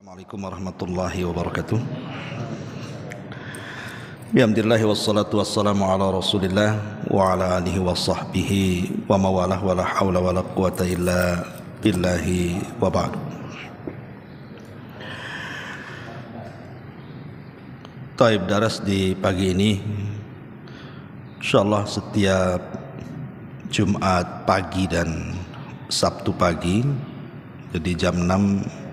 Assalamualaikum warahmatullahi wabarakatuh. Bihamdillahi wassalatu wassalamu ala rasulillah wa ala alihi wa sahbihi wa mawalah wa la hawla wa la quwata illa billahi wa ba'du. Taib daras di pagi ini insyaallah setiap Jumat pagi dan Sabtu pagi, jadi jam 6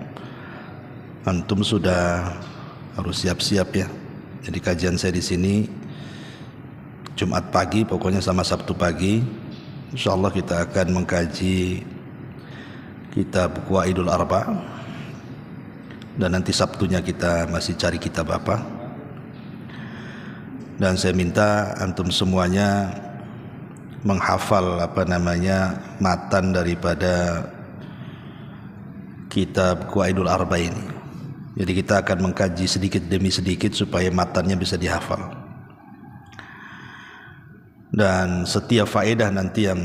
antum sudah harus siap-siap ya. Jadi kajian saya di sini Jumat pagi pokoknya sama Sabtu pagi. Insyaallah kita akan mengkaji kitab Qawaidul Arba', dan nanti Sabtunya kita masih cari kitab apa. Dan saya minta antum semuanya menghafal matan daripada kitab Qawaidul Arba' ini. Jadi kita akan mengkaji sedikit demi sedikit supaya matannya bisa dihafal. Dan setiap faedah nanti yang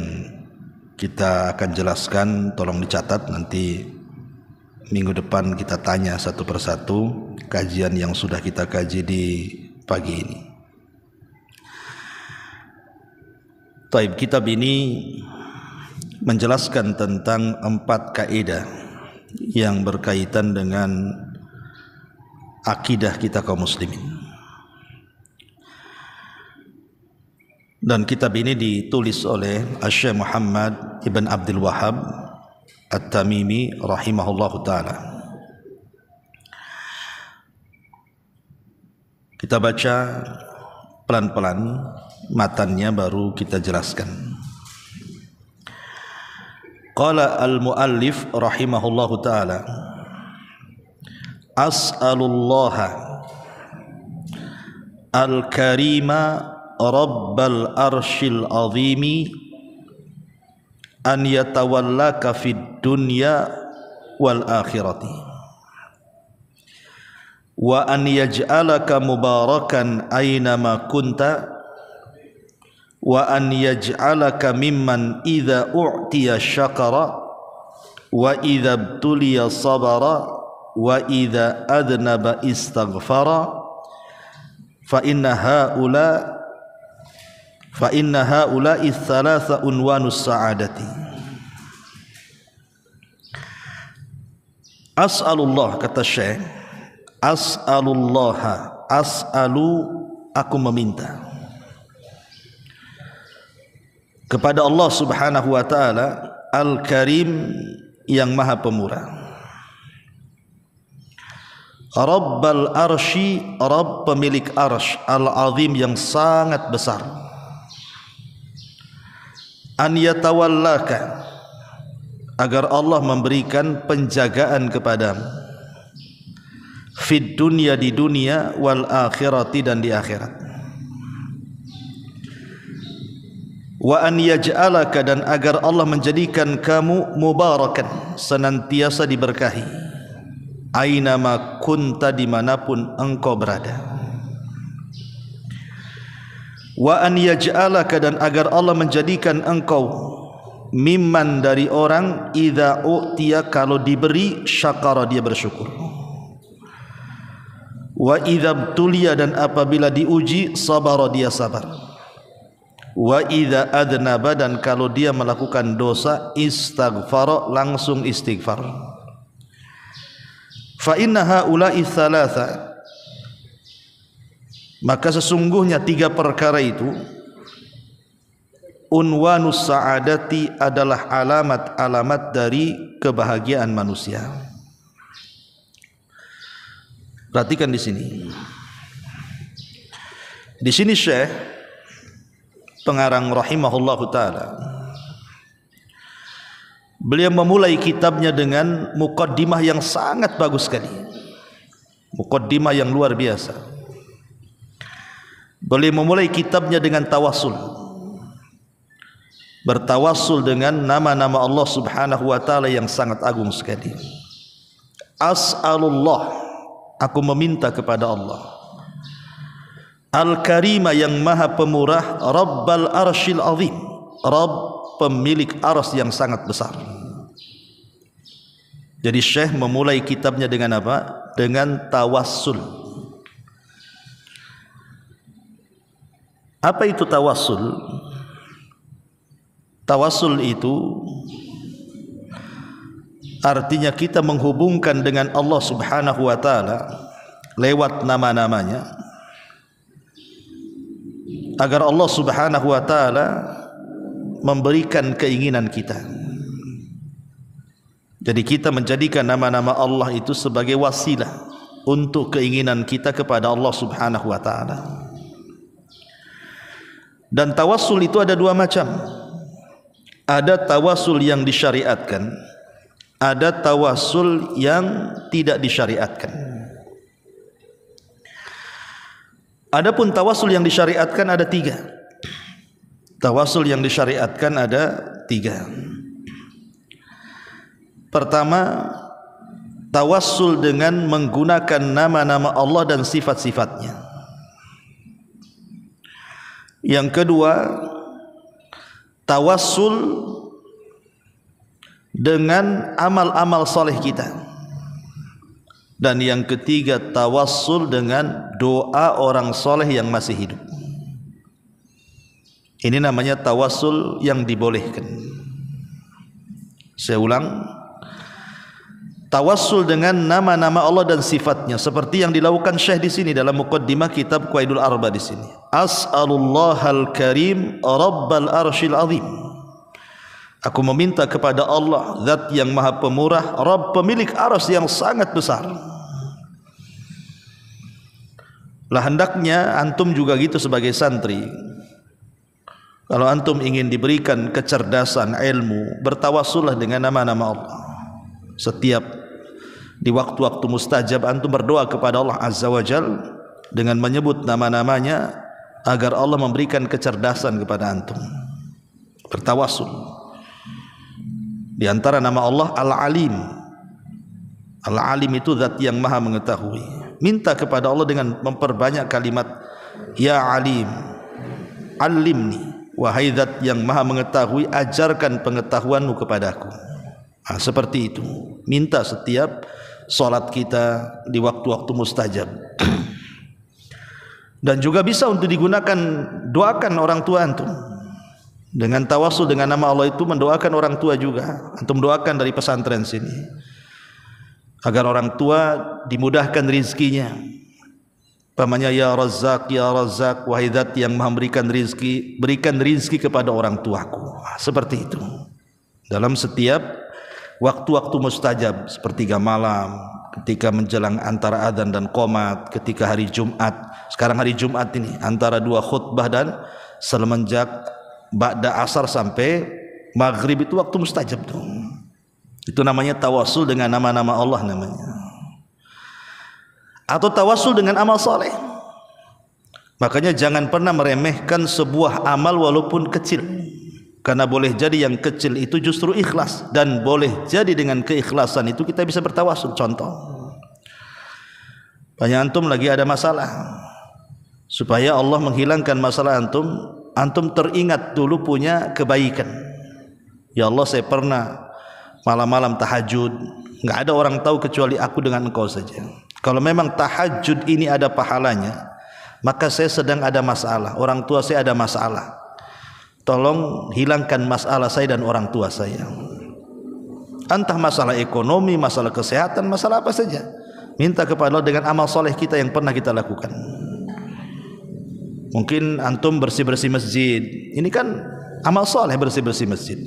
kita akan jelaskan tolong dicatat, nanti minggu depan kita tanya satu persatu kajian yang sudah kita kaji di pagi ini. Taib, kitab ini menjelaskan tentang 4 kaidah yang berkaitan dengan akidah kita kaum muslimin. Dan kitab ini ditulis oleh Syekh Muhammad ibn Abdul Wahhab At-Tamimi rahimahullahu ta'ala. Kita baca pelan-pelan matannya baru kita jelaskan. Qala al-muallif rahimahullahu ta'ala, as'alullaha al-karima rabbal arshil azimi an yatawallaka fid dunya wal akhirati wa an yaj'alaka mubarakan aynama kunta wa an yaj'alaka mimman idza u'tiya syakara wa idza ibtuliya sabara wa idza adnaba istaghfara fa inna haula thalatha unwanus sa'adati. As'alullah, kata Syekh, as'alullaha, as'alu aku meminta kepada Allah Subhanahu wa ta'ala Al-Karim yang maha pemurah, Rabbal arsy, Rabb pemilik arsy, Al-Azim yang sangat besar, an yatawallaka, agar Allah memberikan penjagaan kepadamu, fid dunya, di dunia, wal akhirati, dan di akhirat, wa an yaj'alaka, dan agar Allah menjadikan kamu mubarakan, senantiasa diberkahi, aynama kunta, dimanapun engkau berada, wa an yaj'alaka, dan agar Allah menjadikan engkau mimman, dari orang, idza u'tiya, kalau diberi, syakara, dia bersyukur, wa idza ibtuliya, dan apabila diuji, sabara, dia sabar, wa idza adnaba, dan kalau dia melakukan dosa, istaghfara, langsung istighfar. Fa inna haula'i thalatha, maka sesungguhnya 3 perkara itu, unwanus sa'adati, adalah alamat-alamat dari kebahagiaan manusia. Perhatikan di sini. Di sini Syekh pengarang rahimahullahu ta'ala, beliau memulai kitabnya dengan muqaddimah yang sangat bagus sekali, muqaddimah yang luar biasa. Beliau memulai kitabnya dengan tawassul, bertawassul dengan nama-nama Allah Subhanahu wa ta'ala yang sangat agung sekali. As'alullah, aku meminta kepada Allah, Al-Karima, yang maha pemurah, Rabbal arshil azim, Rabb pemilik arsy yang sangat besar. Jadi Syekh memulai kitabnya dengan apa? Dengan tawassul. Apa itu tawassul? Tawassul itu artinya kita menghubungkan dengan Allah Subhanahu wa taala lewat nama-namanya agar Allah Subhanahu wa taala memberikan keinginan kita. Jadi kita menjadikan nama-nama Allah itu sebagai wasilah untuk keinginan kita kepada Allah Subhanahu wa taala. Dan tawassul itu ada dua macam. Ada tawassul yang disyariatkan, ada tawassul yang tidak disyariatkan. Adapun tawassul yang disyariatkan ada tiga. Tawassul yang disyariatkan ada tiga. Pertama, tawassul dengan menggunakan nama-nama Allah dan sifat-sifatnya. Yang kedua, tawassul dengan amal-amal soleh kita. Dan yang ketiga, tawassul dengan doa orang soleh yang masih hidup. Ini namanya tawassul yang dibolehkan. Saya ulang, tawassul dengan nama-nama Allah dan sifatnya, seperti yang dilakukan Syekh di sini dalam muqaddimah kitab Qawaidul Arba di sini. As'alullahal karim rabbal arsyil azim. Aku meminta kepada Allah, zat yang maha pemurah, Rabb pemilik arsy yang sangat besar. Lah hendaknya antum juga gitu sebagai santri. Kalau antum ingin diberikan kecerdasan ilmu, bertawassullah dengan nama-nama Allah. Setiap di waktu-waktu mustajab antum berdoa kepada Allah Azza wa Jal dengan menyebut nama-namanya agar Allah memberikan kecerdasan kepada antum. Bertawassul. Di antara nama Allah Al-Alim. Al-Alim itu zat yang maha mengetahui. Minta kepada Allah dengan memperbanyak kalimat Ya Alim, Alimni. Wahai zat yang maha mengetahui, ajarkan pengetahuanmu kepadaku. Nah, seperti itu. Minta setiap salat kita di waktu-waktu mustajab. Dan juga bisa untuk digunakan, doakan orang tua antum. Dengan tawassul dengan nama Allah itu mendoakan orang tua juga. Antum doakan dari pesantren sini agar orang tua dimudahkan rizkinya. Pamannya ya Razzaq, wahai zat yang maha memberikan rizki, berikan rizki kepada orang tuaku. Seperti itu. Dalam setiap waktu-waktu mustajab, sepertiga malam, ketika menjelang antara adzan dan qomat, ketika hari Jumat. Sekarang hari Jumat ini antara dua khutbah dan semenjak ba'da asar sampai maghrib itu waktu mustajab tuh. Itu namanya tawassul dengan nama-nama Allah namanya. Atau tawassul dengan amal soleh. Makanya jangan pernah meremehkan sebuah amal walaupun kecil. Karena boleh jadi yang kecil itu justru ikhlas. Dan boleh jadi dengan keikhlasan itu kita bisa bertawassul. Contoh, banyak antum lagi ada masalah, supaya Allah menghilangkan masalah antum, antum teringat dulu punya kebaikan. Ya Allah, saya pernah malam-malam tahajud, nggak ada orang tahu kecuali aku dengan engkau saja. Kalau memang tahajud ini ada pahalanya, maka saya sedang ada masalah, orang tua saya ada masalah, tolong hilangkan masalah saya dan orang tua saya. Entah masalah ekonomi, masalah kesehatan, masalah apa saja, minta kepada Allah dengan amal soleh kita yang pernah kita lakukan. Mungkin antum bersih-bersih masjid, ini kan amal soleh, bersih-bersih masjid.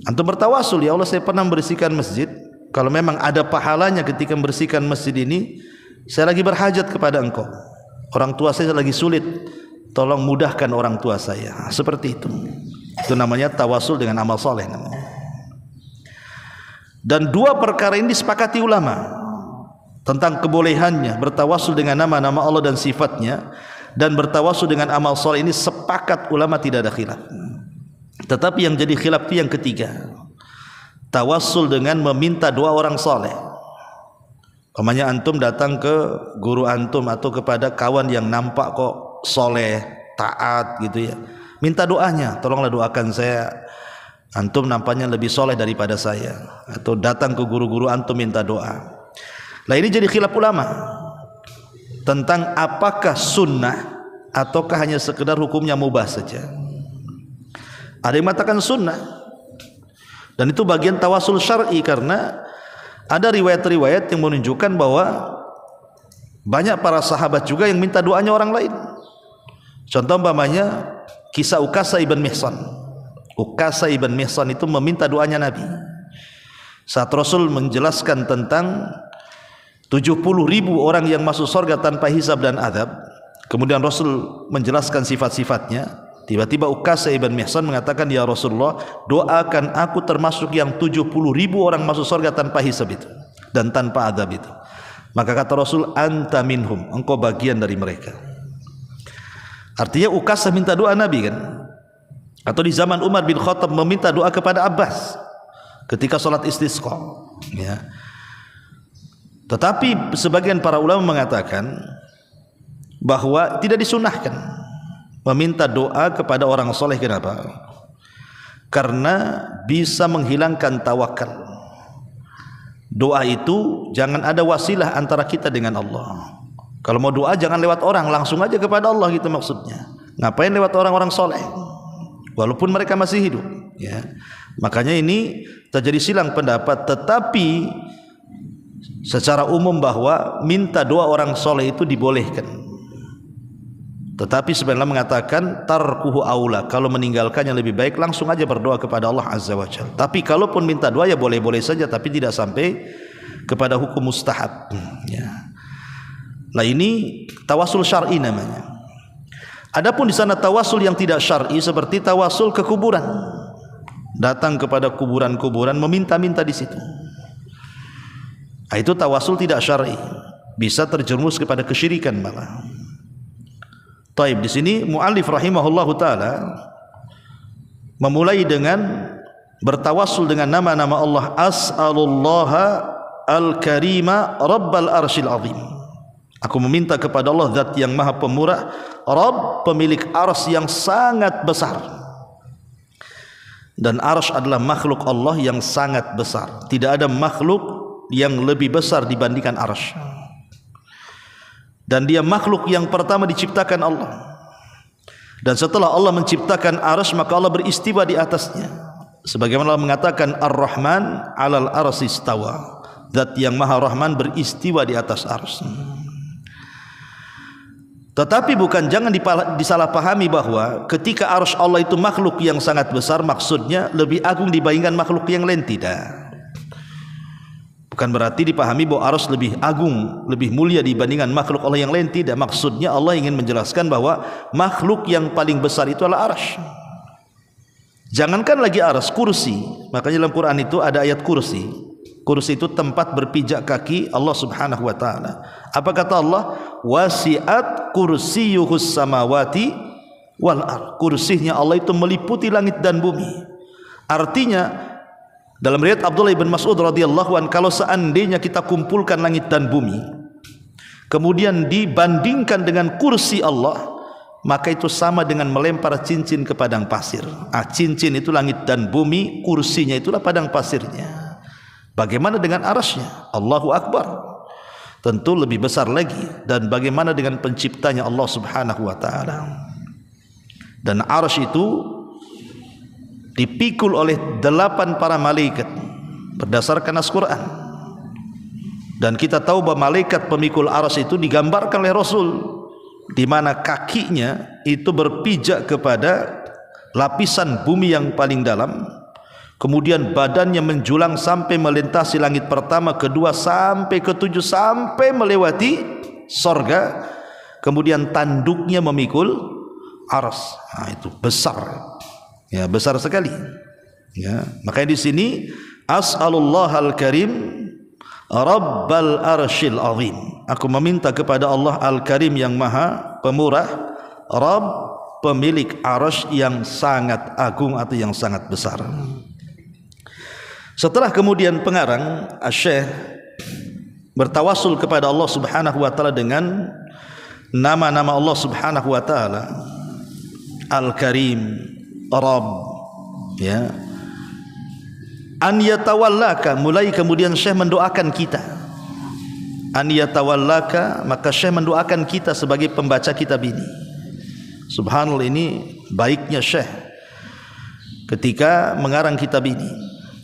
Antum bertawassul, ya Allah saya pernah membersihkan masjid, kalau memang ada pahalanya ketika membersihkan masjid ini, saya lagi berhajat kepada engkau, orang tua saya lagi sulit, tolong mudahkan orang tua saya. Seperti itu. Itu namanya tawassul dengan amal soleh namanya. Dan dua perkara ini disepakati ulama tentang kebolehannya bertawassul dengan nama-nama Allah dan sifatnya, dan bertawassul dengan amal soleh ini sepakat ulama, tidak ada khilaf. Tetapi yang jadi khilaf itu yang ketiga, tawassul dengan meminta doa orang soleh. Umpamanya antum datang ke guru antum atau kepada kawan yang nampak kok soleh, taat gitu ya, minta doanya, tolonglah doakan saya Antum nampaknya lebih soleh daripada saya, atau datang ke guru-guru antum minta doa. Nah ini jadi khilaf ulama tentang apakah sunnah ataukah hanya sekedar hukumnya mubah saja. Ada yang mengatakan sunnah, dan itu bagian tawasul syar'i, karena ada riwayat-riwayat yang menunjukkan bahwa banyak para sahabat juga yang minta doanya orang lain. Contoh umpamanya kisah Ukasa ibn Mihsan. Ukasa ibn Mihsan itu meminta doanya Nabi saat Rasul menjelaskan tentang 70.000 orang yang masuk surga tanpa hisab dan adab. Kemudian Rasul menjelaskan sifat-sifatnya. Tiba-tiba Ukasa ibn Mihsan mengatakan, ya Rasulullah, doakan aku termasuk yang 70.000 orang masuk surga tanpa hisab itu dan tanpa adab itu. Maka kata Rasul, anta minhum, engkau bagian dari mereka. Artinya Ukasa minta doa Nabi kan. Atau di zaman Umar bin Khattab meminta doa kepada Abbas ketika sholat istisqa, ya. Tetapi sebagian para ulama mengatakan bahwa tidak disunahkan meminta doa kepada orang soleh. Kenapa? Karena bisa menghilangkan tawakal. Doa itu jangan ada wasilah antara kita dengan Allah. Kalau mau doa jangan lewat orang, langsung aja kepada Allah gitu maksudnya. Ngapain lewat orang-orang soleh walaupun mereka masih hidup, ya. Makanya ini terjadi silang pendapat. Tetapi secara umum bahwa minta doa orang soleh itu dibolehkan. Tetapi sebenarnya mengatakan tarkuhu aula, kalau meninggalkannya lebih baik, langsung aja berdoa kepada Allah Azza wa Jalla. Tapi kalaupun minta doa ya boleh-boleh saja, tapi tidak sampai kepada hukum mustahab, ya. Nah ini tawasul syar'i namanya. Adapun di sana tawasul yang tidak syar'i seperti tawasul ke kuburan, datang kepada kuburan-kuburan meminta-minta di situ. Nah, itu tawasul tidak syar'i, bisa terjerumus kepada kesyirikan malah. Taib, di sini muallif rahimahullahu taala memulai dengan bertawasul dengan nama-nama Allah. As'alullaha al-karima rabbal arsyil azim. Aku meminta kepada Allah zat yang maha pemurah, Rabb pemilik arsy yang sangat besar. Dan arsy adalah makhluk Allah yang sangat besar. Tidak ada makhluk yang lebih besar dibandingkan arsy. Dan dia makhluk yang pertama diciptakan Allah. Dan setelah Allah menciptakan arsy, maka Allah beristiwa di atasnya. Sebagaimana Allah mengatakan Ar-Rahman 'alal arsy istawa. Zat yang maha Rahman beristiwa di atas arsy. Tetapi jangan disalahpahami bahwa ketika arsy Allah itu makhluk yang sangat besar, maksudnya lebih agung dibandingkan makhluk yang lain. Tidak. Bukan berarti dipahami bahwa arsy lebih agung, lebih mulia dibandingkan makhluk Allah yang lain. Tidak. Maksudnya Allah ingin menjelaskan bahwa makhluk yang paling besar itu adalah arsy. Jangankan lagi arsy, kursi. Makanya dalam Quran itu ada ayat kursi. Kursi itu tempat berpijak kaki Allah Subhanahu wa taala. Apa kata Allah? Wasi'at kursiyuhus samawati wal ard. Kursinya Allah itu meliputi langit dan bumi. Artinya dalam riwayat Abdullah bin Mas'ud radhiyallahu an, kalau seandainya kita kumpulkan langit dan bumi kemudian dibandingkan dengan kursi Allah, maka itu sama dengan melempar cincin ke padang pasir. Cincin itu langit dan bumi, kursinya itulah padang pasirnya. Bagaimana dengan arsy-Nya? Allahu Akbar. Tentu lebih besar lagi. Dan bagaimana dengan penciptanya Allah Subhanahu wa taala? Dan arsy itu dipikul oleh 8 para malaikat berdasarkan As-Qur'an. Dan kita tahu bahwa malaikat pemikul arsy itu digambarkan oleh Rasul, di mana kakinya itu berpijak kepada lapisan bumi yang paling dalam. Kemudian badannya menjulang sampai melintasi langit pertama, kedua sampai ketujuh, sampai melewati sorga. Kemudian tanduknya memikul arsy. Nah, itu besar, ya, besar sekali. Ya, makanya di sini as'alullahal karim rabbal arsyil azim. Aku meminta kepada Allah al-karim yang maha pemurah, Rabb pemilik arsy yang sangat agung atau yang sangat besar. Setelah kemudian pengarang Asy-Syaikh bertawasul kepada Allah Subhanahu wa taala dengan nama-nama Allah Subhanahu wa taala, Al-Karim, Rabb, ya. an yatawallaka, mulai kemudian Syekh mendoakan kita. An yatawallaka, maka Syekh mendoakan kita sebagai pembaca kitab ini. Subhanallah, ini baiknya Syekh ketika mengarang kitab ini.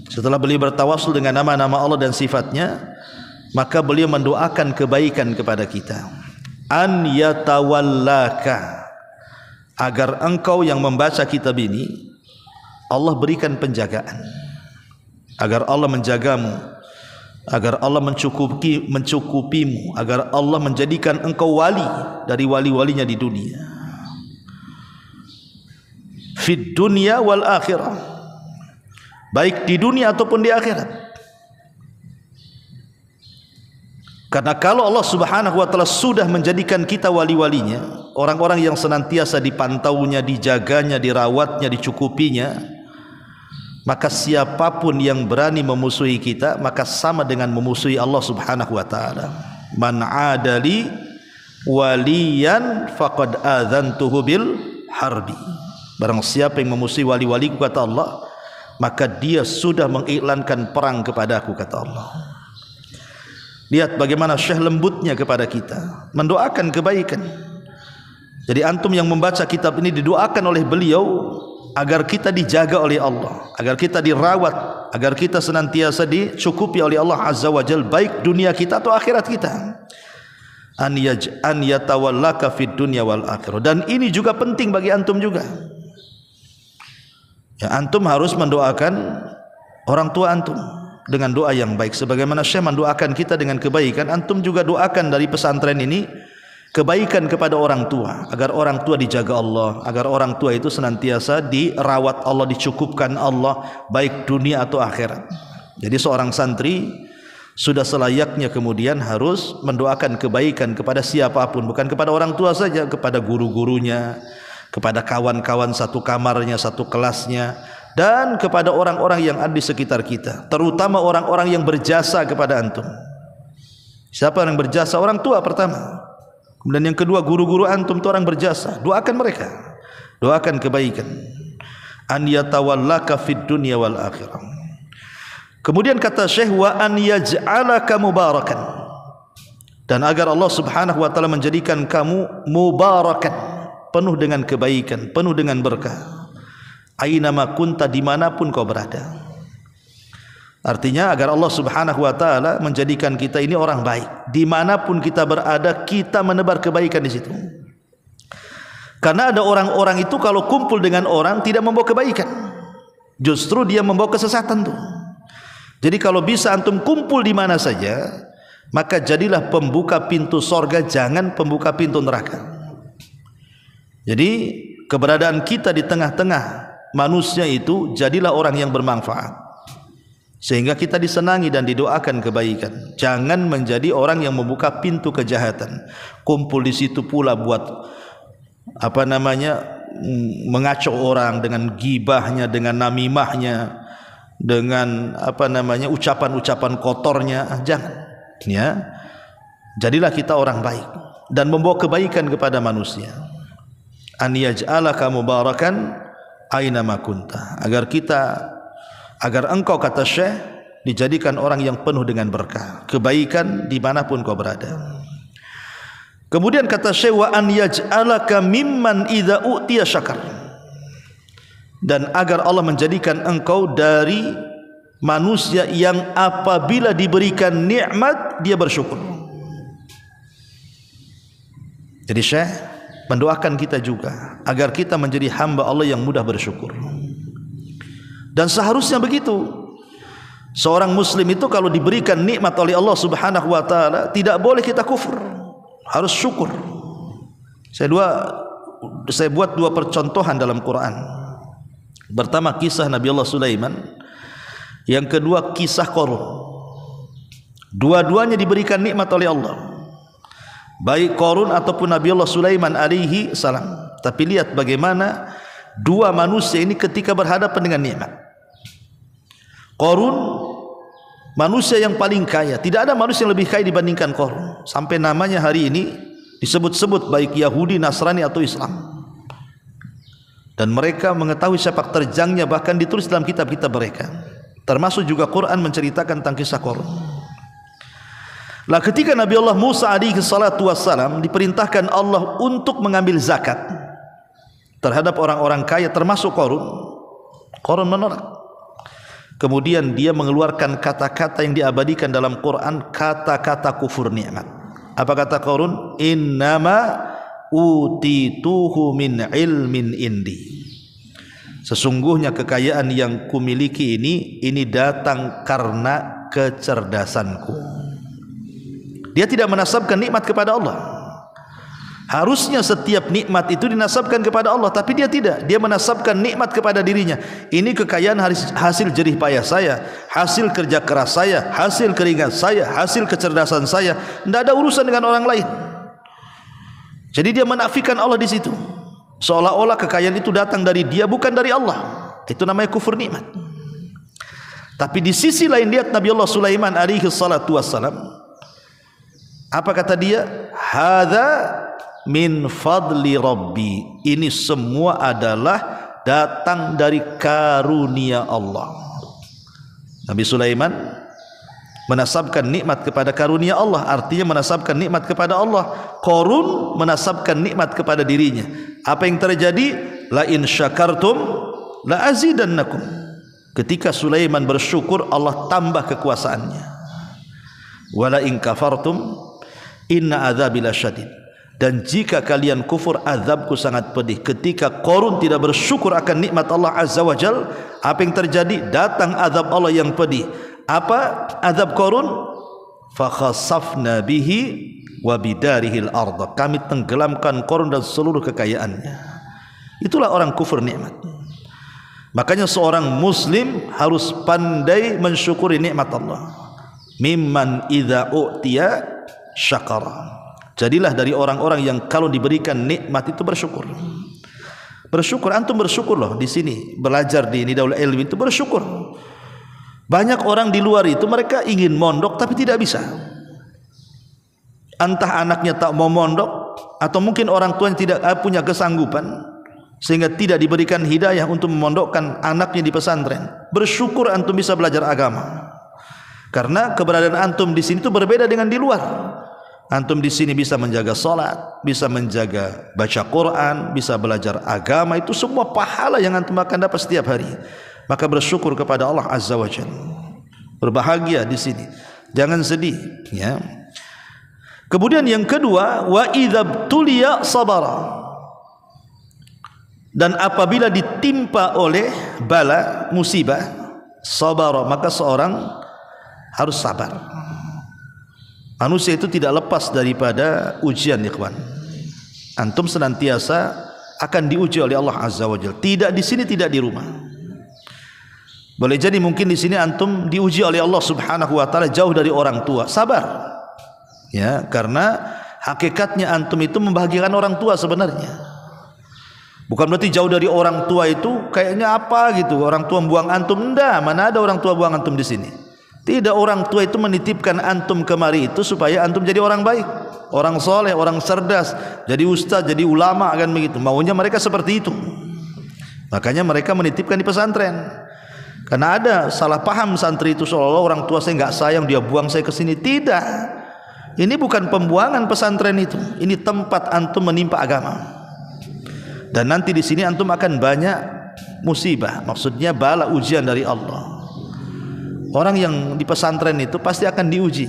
Setelah beliau bertawasul dengan nama-nama Allah dan sifatnya, maka beliau mendoakan kebaikan kepada kita. An yatawallaka, agar engkau yang membaca kitab ini Allah berikan penjagaan, agar Allah menjagamu, agar Allah mencukupimu, agar Allah menjadikan engkau wali dari wali-walinya di dunia, fid dunya wal akhirah, baik di dunia ataupun di akhirat. Karena kalau Allah Subhanahu wa taala sudah menjadikan kita wali-walinya, orang-orang yang senantiasa dipantaunya, dijaganya, dirawatnya, dicukupinya, maka siapapun yang berani memusuhi kita, maka sama dengan memusuhi Allah Subhanahu wa taala. Man adali waliyan faqad adzantuhu bil harbi. Barang siapa yang memusuhi wali-waliku, kata Allah, maka dia sudah mengiklankan perang kepadaku, kata Allah. Lihat bagaimana Syekh lembutnya kepada kita, mendoakan kebaikan. Jadi antum yang membaca kitab ini didoakan oleh beliau agar kita dijaga oleh Allah, agar kita dirawat, agar kita senantiasa dicukupi oleh Allah Azza wa Jalla, baik dunia kita atau akhirat kita. An yatawallaka fid dunya wal akhirah. Dan ini juga penting bagi antum juga. Ya, antum harus mendoakan orang tua antum dengan doa yang baik, sebagaimana Syekh mendoakan kita dengan kebaikan. Antum juga doakan dari pesantren ini kebaikan kepada orang tua, agar orang tua dijaga Allah, agar orang tua itu senantiasa dirawat Allah, dicukupkan Allah, baik dunia atau akhirat. Jadi seorang santri sudah selayaknya kemudian harus mendoakan kebaikan kepada siapapun, bukan kepada orang tua saja, kepada guru-gurunya, kepada kawan-kawan satu kamarnya, satu kelasnya, dan kepada orang-orang yang ada di sekitar kita, terutama orang-orang yang berjasa kepada antum. Siapa yang berjasa? Orang tua pertama. Kemudian yang kedua, guru-guru antum itu orang berjasa. Doakan mereka, doakan kebaikan. An yatawallaka fid dunya wal akhirah. Kemudian kata Syekh, wa an yaj'alaka mubarakan, dan agar Allah Subhanahu wa taala menjadikan kamu mubarakan, penuh dengan kebaikan, penuh dengan berkah. Ainama kunta, dimanapun kau berada. Artinya agar Allah Subhanahu wa taala menjadikan kita ini orang baik, dimanapun kita berada kita menebar kebaikan di situ. Karena ada orang-orang itu kalau kumpul dengan orang tidak membawa kebaikan, justru dia membawa kesesatan tuh. Jadi kalau bisa antum kumpul di mana saja, maka jadilah pembuka pintu sorga, jangan pembuka pintu neraka. Jadi keberadaan kita di tengah-tengah manusia itu jadilah orang yang bermanfaat, sehingga kita disenangi dan didoakan kebaikan. Jangan menjadi orang yang membuka pintu kejahatan, kumpul di situ pula buat mengacau orang dengan gibahnya, dengan namimahnya, dengan ucapan-ucapan kotornya. Jangan, ya. Jadilah kita orang baik dan membawa kebaikan kepada manusia. An yaj'alaka mubarakan aina ma kunta, agar engkau, kata Syekh, dijadikan orang yang penuh dengan berkah, kebaikan dimanapun kau berada. Kemudian kata Syekh, wa an yaj'alaka mimman idza u'tiya syakar, dan agar Allah menjadikan engkau dari manusia yang apabila diberikan nikmat dia bersyukur. Jadi Syekh mendoakan kita juga agar kita menjadi hamba Allah yang mudah bersyukur. Dan seharusnya begitu. Seorang muslim itu kalau diberikan nikmat oleh Allah Subhanahu wa taala, tidak boleh kita kufur, harus syukur. Saya buat dua percontohan dalam Quran. Pertama kisah Nabi Allah Sulaiman, yang kedua kisah Qarun. Dua-duanya diberikan nikmat oleh Allah, baik Qarun ataupun Nabi Allah Sulaiman alaihi salam. Tapi lihat bagaimana dua manusia ini ketika berhadapan dengan nikmat. Qarun manusia yang paling kaya, tidak ada manusia yang lebih kaya dibandingkan Qarun, sampai namanya hari ini disebut-sebut baik Yahudi, Nasrani atau Islam. Dan mereka mengetahui sepak terjangnya, bahkan ditulis dalam kitab-kitab mereka. Termasuk juga Quran menceritakan tentang kisah Qarun. Lah ketika Nabi Allah Musa alaihi salatu wassalam diperintahkan Allah untuk mengambil zakat terhadap orang-orang kaya termasuk Qarun, Qarun menolak. Kemudian dia mengeluarkan kata-kata yang diabadikan dalam Quran, kata-kata kufur nikmat. Apa kata Qarun? Innama utituhu min ilmin indi. Sesungguhnya kekayaan yang kumiliki ini datang karena kecerdasanku. Dia tidak menasabkan nikmat kepada Allah. Harusnya setiap nikmat itu dinasabkan kepada Allah, tapi dia tidak. Dia menasabkan nikmat kepada dirinya. Ini kekayaan hasil jerih payah saya, hasil kerja keras saya, hasil keringat saya, hasil kecerdasan saya. Tidak ada urusan dengan orang lain. Jadi dia menafikan Allah di situ. Seolah-olah kekayaan itu datang dari dia, bukan dari Allah. Itu namanya kufur nikmat. Tapi di sisi lain lihat Nabi Allah Sulaiman alaihi salatu wassalam. Apa kata dia? Hadza min fadli rabbi. Ini semua adalah datang dari karunia Allah. Nabi Sulaiman menasabkan nikmat kepada karunia Allah, artinya menasabkan nikmat kepada Allah. Qarun menasabkan nikmat kepada dirinya. Apa yang terjadi? La in syakartum la azidannakum. Ketika Sulaiman bersyukur, Allah tambah kekuasaannya. Wala in kafartum inna adzabi lasyadid. Dan jika kalian kufur, azabku sangat pedih. Ketika Qarun tidak bersyukur akan nikmat Allah Azza wa Jal, apa yang terjadi? Datang azab Allah yang pedih. Apa azab Qarun? Fa khasafna bihi wa bidarihil arda. Kami tenggelamkan Qarun dan seluruh kekayaannya. Itulah orang kufur nikmat. Makanya seorang muslim harus pandai mensyukuri nikmat Allah. Mimman idza u'tiya syakara. Jadilah dari orang-orang yang kalau diberikan nikmat itu bersyukur. Bersyukur, antum bersyukur loh di sini belajar di Nidaul Ilmi itu bersyukur. Banyak orang di luar itu mereka ingin mondok tapi tidak bisa. Entah anaknya tak mau mondok atau mungkin orang tuanya tidak punya kesanggupan sehingga tidak diberikan hidayah untuk memondokkan anaknya di pesantren. Bersyukur antum bisa belajar agama. Karena keberadaan antum di sini itu berbeda dengan di luar. Antum di sini bisa menjaga salat, bisa menjaga baca Quran, bisa belajar agama, itu semua pahala yang antum akan dapat setiap hari. Maka bersyukur kepada Allah Azza wa Jalla. Berbahagia di sini. Jangan sedih, ya. Kemudian yang kedua, wa idza tuliya sabara. Dan apabila ditimpa oleh bala, musibah, sabara, maka seorang harus sabar. Manusia itu tidak lepas daripada ujian, ikhwan. Antum senantiasa akan diuji oleh Allah Azza wa Jalla. Tidak di sini, tidak di rumah. Boleh jadi mungkin di sini antum diuji oleh Allah Subhanahu wa taala jauh dari orang tua. Sabar. Ya, karena hakikatnya antum itu membahagiakan orang tua sebenarnya. Bukan berarti jauh dari orang tua itu kayaknya apa gitu. Orang tua buang antum, enggak. Mana ada orang tua buang antum di sini? Tidak, orang tua itu menitipkan antum kemari itu supaya antum jadi orang baik, orang soleh, orang cerdas, jadi ustaz, jadi ulama, kan begitu. Maunya mereka seperti itu. Makanya mereka menitipkan di pesantren. Karena ada salah paham santri itu seolah-olah orang tua saya nggak sayang, dia buang saya ke sini. Tidak. Ini bukan pembuangan pesantren itu. Ini tempat antum menimpa agama. Dan nanti di sini antum akan banyak musibah, maksudnya bala, ujian dari Allah. Orang yang di pesantren itu pasti akan diuji.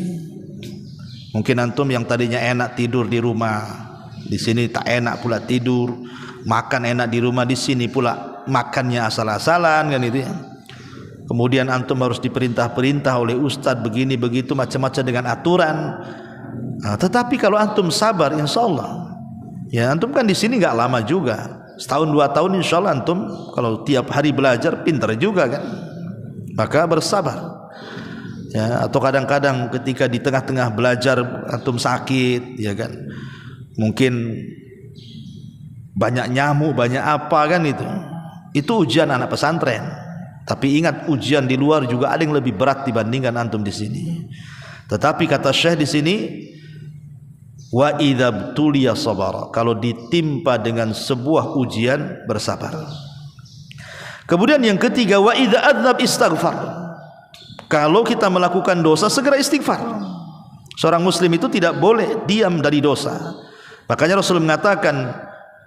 Mungkin antum yang tadinya enak tidur di rumah, di sini tak enak pula tidur. Makan enak di rumah, di sini pula makannya asal-asalan, kan itu ya. Kemudian antum harus diperintah-perintah oleh ustadz begini begitu macam-macam dengan aturan. Nah, tetapi kalau antum sabar, insya Allah, ya antum kan di sini nggak lama juga, setahun 2 tahun, insya Allah antum kalau tiap hari belajar pintar juga kan. Maka bersabar. Ya, atau kadang-kadang ketika di tengah-tengah belajar antum sakit, ya kan, mungkin banyak nyamuk, banyak apa, kan itu ujian anak pesantren. Tapi ingat, ujian di luar juga ada yang lebih berat dibandingkan antum di sini. Tetapi kata Syekh di sini, wa idza tuliya sabara, kalau ditimpa dengan sebuah ujian bersabar. Kemudian yang ketiga, wa idza adzab istaghfar. Kalau kita melakukan dosa, segera istighfar. Seorang muslim itu tidak boleh diam dari dosa. Makanya Rasul mengatakan,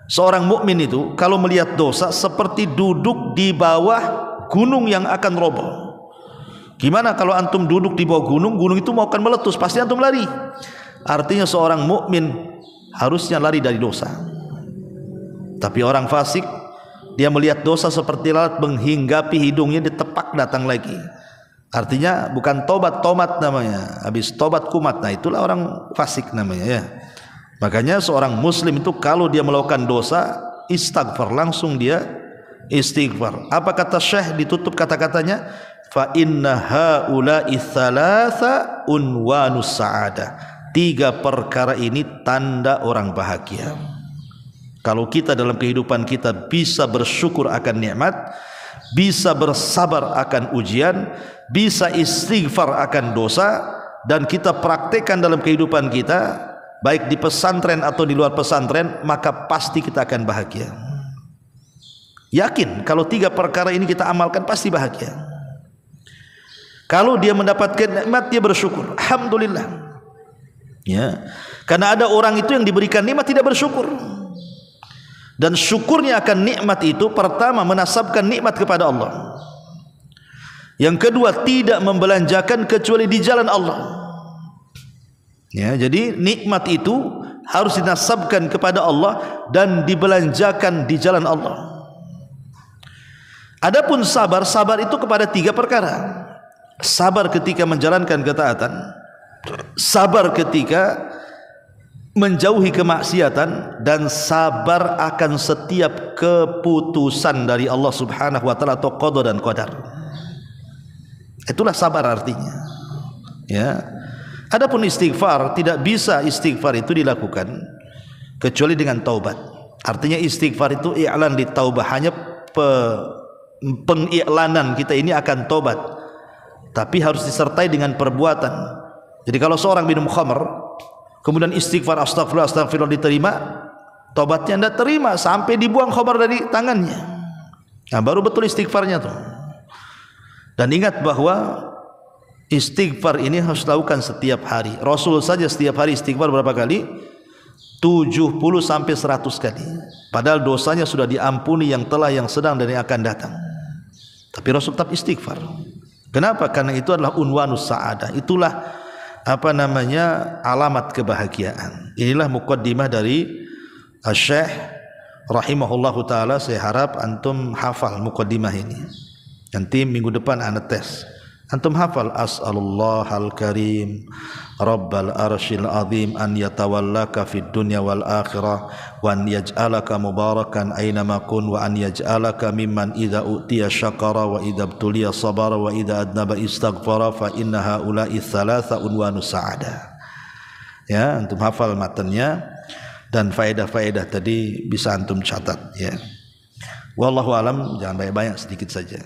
seorang mukmin itu kalau melihat dosa seperti duduk di bawah gunung yang akan roboh. Gimana kalau antum duduk di bawah gunung, gunung itu mau akan meletus, pasti antum lari. Artinya seorang mukmin harusnya lari dari dosa. Tapi orang fasik, dia melihat dosa seperti lalat menghinggapi hidungnya, ditepak datang lagi. Artinya bukan tobat, tomat namanya. Habis tobat kumat. Nah itulah orang fasik namanya ya. Makanya seorang muslim itu kalau dia melakukan dosa, istighfar, langsung dia istighfar. Apa kata Syekh ditutup kata-katanya? Fa inna haula'i thalatha unwanus sa'adah. 3 perkara ini tanda orang bahagia. Kalau kita dalam kehidupan kita bisa bersyukur akan nikmat, bisa bersabar akan ujian, bisa istighfar akan dosa, dan kita praktekkan dalam kehidupan kita, baik di pesantren atau di luar pesantren, maka pasti kita akan bahagia. Yakin kalau 3 perkara ini kita amalkan pasti bahagia. Kalau dia mendapatkan nikmat, dia bersyukur, alhamdulillah. Ya, karena ada orang itu yang diberikan nikmat tidak bersyukur. Dan syukurnya akan nikmat itu, pertama menasabkan nikmat kepada Allah. Yang kedua, tidak membelanjakan kecuali di jalan Allah. Ya, jadi nikmat itu harus dinasabkan kepada Allah dan dibelanjakan di jalan Allah. Adapun sabar, sabar itu kepada 3 perkara. Sabar ketika menjalankan ketaatan, sabar ketika menjauhi kemaksiatan, dan sabar akan setiap keputusan dari Allah Subhanahu wa taala atau qada dan qadar. Itulah sabar artinya. Ya. Adapun istighfar, tidak bisa istighfar itu dilakukan kecuali dengan taubat. Artinya istighfar itu i'lan di taubah, hanya pengiklanan kita ini akan taubat. Tapi harus disertai dengan perbuatan. Jadi kalau seorang minum khamr, kemudian istighfar astagfirullah astagfirullah diterima, tobatnya tidak terima sampai dibuang khabar dari tangannya. Nah baru betul istighfarnya tuh. Dan ingat bahwa istighfar ini harus dilakukan setiap hari. Rasul saja setiap hari istighfar berapa kali? 70 sampai 100 kali. Padahal dosanya sudah diampuni yang telah, yang sedang, dan yang akan datang. Tapi Rasul tetap istighfar. Kenapa? Karena itu adalah unwanus sa'adah. Itulah alamat kebahagiaan. Inilah muqaddimah dari Syekh rahimahullahu taala. Saya harap antum hafal muqaddimah ini. Nanti minggu depan ana tes. Antum hafal, as'alullahal karim rabbal arsyil azim an yatawallaka fid dunya wal akhirah wa an yaj'alaka mubarakan aynama kun wa an yaj'alaka mimman idza utiya syakara wa idza ibtuliya sabara wa idza adnaba istaghfara fa inna haula'i thalatha unwanus sa'adah. Ya, antum hafal matanya dan faedah-faedah tadi bisa antum catat ya. Wallahu alam, jangan banyak-banyak, sedikit saja.